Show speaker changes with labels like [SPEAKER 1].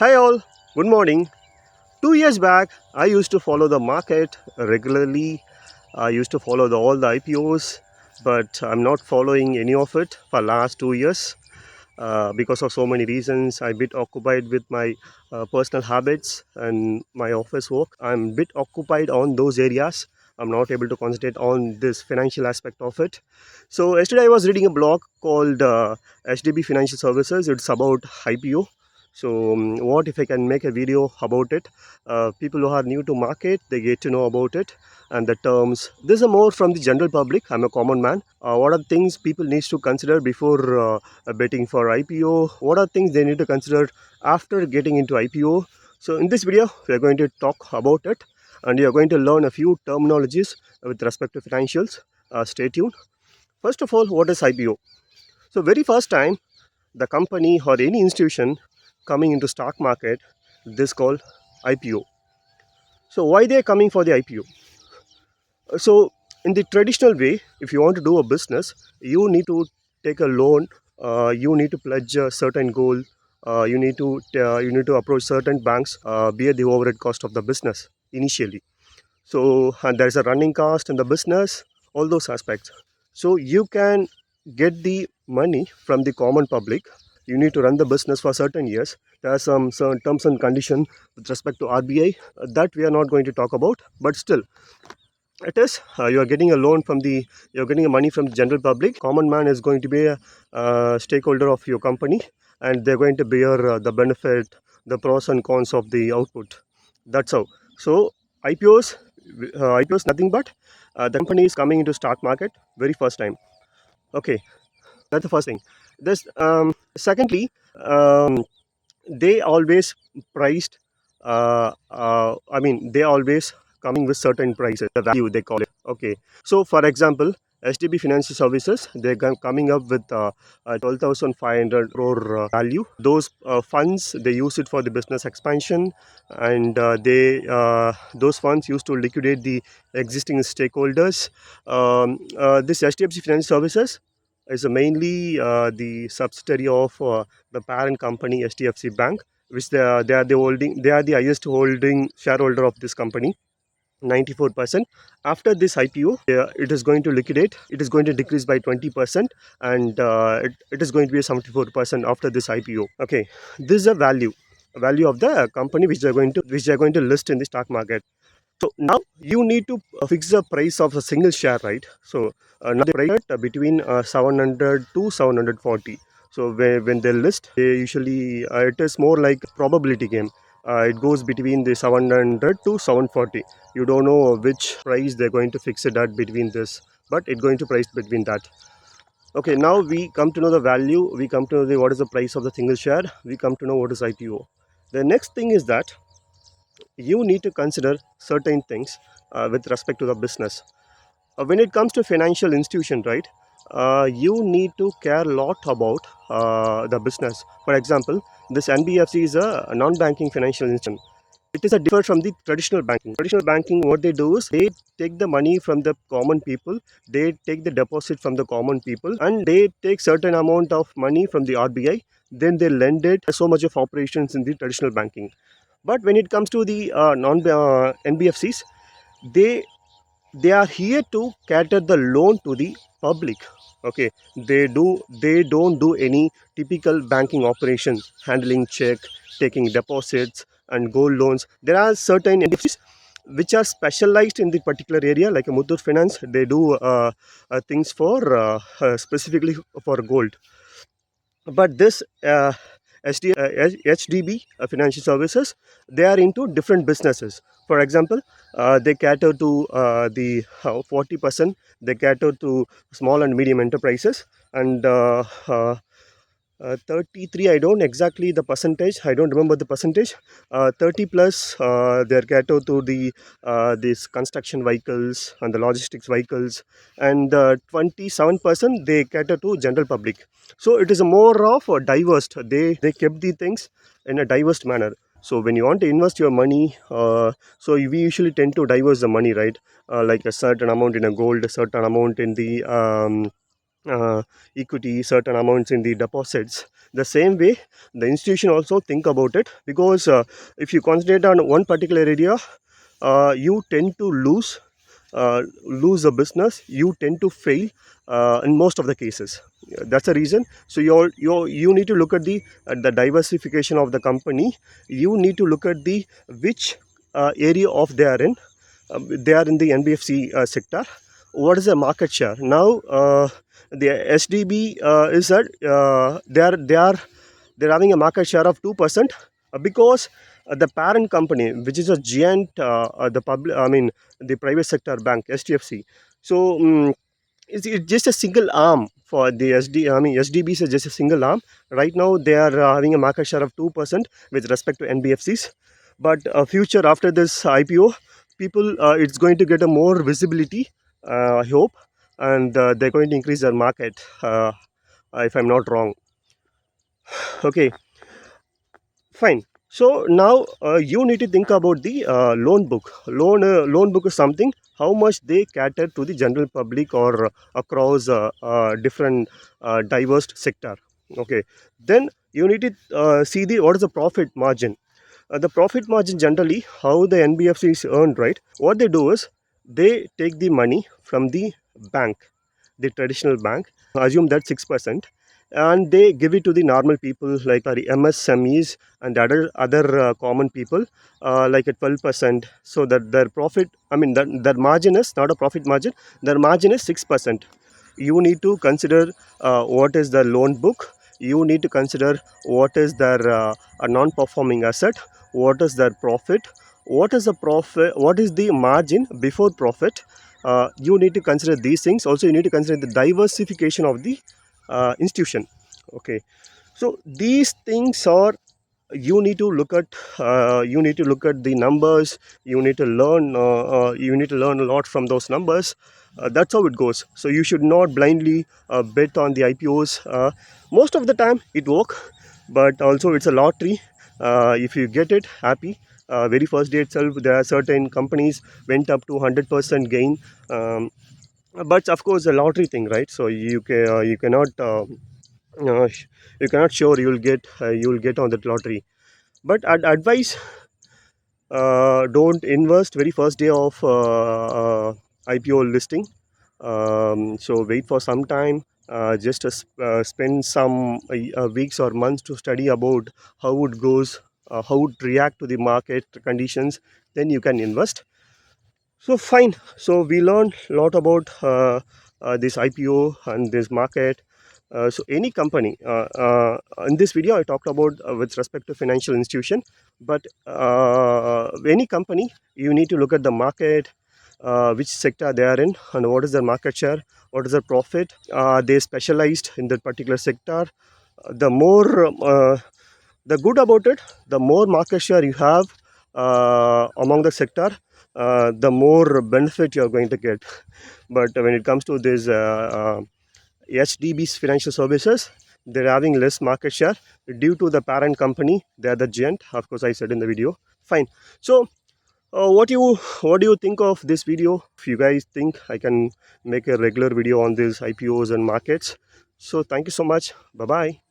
[SPEAKER 1] Hi all, good morning. 2 years back, I used to follow the market regularly. I used to follow all the IPOs, but I'm not following any of it for last 2 years because of so many reasons. I'm a bit occupied with my personal habits and my office work. I'm a bit occupied on those areas. I'm not able to concentrate on this financial aspect of it. So yesterday I was reading a blog called HDB Financial Services. It's about IPO. So what if I can make a video about it? People who are new to market, they get to know about it and the terms. This is more from the general public. I'm a common man. What are the things people needs to consider before betting for IPO? What are things they need to consider after getting into IPO? So in this video, we are going to talk about it, and you are going to learn a few terminologies with respect to financials. Stay tuned. First of all, what is IPO? So very first time the company or any institution coming into stock market, this called IPO. So why they are coming for the IPO? So in the traditional way, if you want to do a business, you need to take a loan, you need to pledge a certain goal, you need to approach certain banks, bear the overhead cost of the business initially. So and there is a running cost in the business, all those aspects. So you can get the money from the common public. You need to run the business for certain years. There are some certain terms and conditions with respect to RBI that we are not going to talk about, but still it is you are getting a loan from the you're getting a money from the general public. Common man is going to be a stakeholder of your company, and they're going to bear the benefit, the pros and cons of the output. That's how. So IPOs, IPOs nothing but the company is coming into stock market very first time. Okay, that's the first thing. This secondly, they always priced they always coming with certain prices, the value they call it. Okay, so for example, HDB Financial Services, they're coming up with 12,500 crore value. Those funds, they use it for the business expansion, and they those funds used to liquidate the existing stakeholders. This HDFC Financial Services is mainly the subsidiary of the parent company HDFC Bank, which they are the highest holding shareholder of this company, 94%. After this IPO, it is going to liquidate. It is going to decrease by 20%, and it is going to be 74% after this IPO. Okay, this is a value of the company which they are going to list in the stock market. So now you need to fix the price of a single share, right? So now they price it between 700 to 740. So when they list, they usually it is more like probability game. It goes between the 700 to 740. You don't know which price they're going to fix it at between this, but it's going to price between that. Okay, now we come to know the value. We come to know what is the price of the single share. We come to know what is IPO. The next thing is that you need to consider certain things with respect to the business. When it comes to financial institution, right, you need to care a lot about the business. For example, this NBFC is a non-banking financial institution. It is a different from the traditional banking. Traditional banking, what they do is they take the money from the common people, they take the deposit from the common people, and they take certain amount of money from the RBI, then they lend it. So much of operations in the traditional banking. But when it comes to the non NBFCs, they they are here to cater the loan to the public. Okay, they don't do any typical banking operations, handling check, taking deposits and gold loans. There are certain NBFCs which are specialized in the particular area, like a Muthoot Finance. They do things for specifically for gold. But this HDB Financial Services, they are into different businesses. For example, they cater to the 40%. They cater to small and medium enterprises, and 33, I don't exactly the percentage, I don't remember the percentage. 30 plus, they're cater to the these construction vehicles and the logistics vehicles, and 27% they cater to general public. So it is a more of a diverse. They kept the things in a diverse manner. So when you want to invest your money, so we usually tend to diverse the money, right? Like a certain amount in a gold, a certain amount in the equity, certain amounts in the deposits. The same way, the institution also think about it, because if you concentrate on one particular area, you tend to lose a business, you tend to fail in most of the cases. Yeah, that's the reason. So you need to look at the diversification of the company. You need to look at the which area of they are in. They are in the NBFC sector. What is the market share now? The HDB is that they're having a market share of 2%, because the parent company, which is a giant, the public, I mean, the private sector bank, HDFC. So it's just a single arm for the SD. I mean, SDBs is just a single arm. Right now, they are having a market share of 2% with respect to NBFCs. But future after this IPO, people, it's going to get a more visibility, I hope, and they're going to increase their market. If I'm not wrong. Okay, fine. So now you need to think about the loan book. Loan book is something how much they cater to the general public or across different diverse sector. Okay, then you need to see the what is the profit margin. The profit margin generally how the NBFC is earned, right? What they do is they take the money from the bank, the traditional bank, assume that 6%, and they give it to the normal people like the MSMEs and other common people, like at 12%. So that their profit, I mean, their margin is not a profit margin, their margin is 6%. You need to consider what is the loan book, you need to consider what is their a non-performing asset, what is their profit, what is the margin before profit. You need to consider these things. Also, you need to consider the diversification of the institution. Okay, so these things are, you need to look at the numbers. You need to learn a lot from those numbers. That's how it goes. So you should not blindly bet on the IPOs. Most of the time it work, but also it's a lottery. If you get it, happy. Very first day itself, there are certain companies went up to 100% gain. But of course, a lottery thing, right? So you cannot you cannot sure you will get on that lottery. But I'd advise, don't invest very first day of IPO listing. So wait for some time. Just spend some weeks or months to study about how it goes, how it react to the market conditions. Then you can invest. So fine. So we learned a lot about this IPO and this market. So any company, in this video I talked about with respect to financial institution, but any company you need to look at the market, which sector they are in, and what is their market share, what is their profit. They specialized in that particular sector. The more the good about it, the more market share you have among the sector, the more benefit you are going to get. But when it comes to this HDB's financial services, they're having less market share due to the parent company. They are the giant, of course, I said in the video. Fine. So what do you think of this video? If you guys think I can make a regular video on these IPOs and markets, so thank you so much. Bye bye.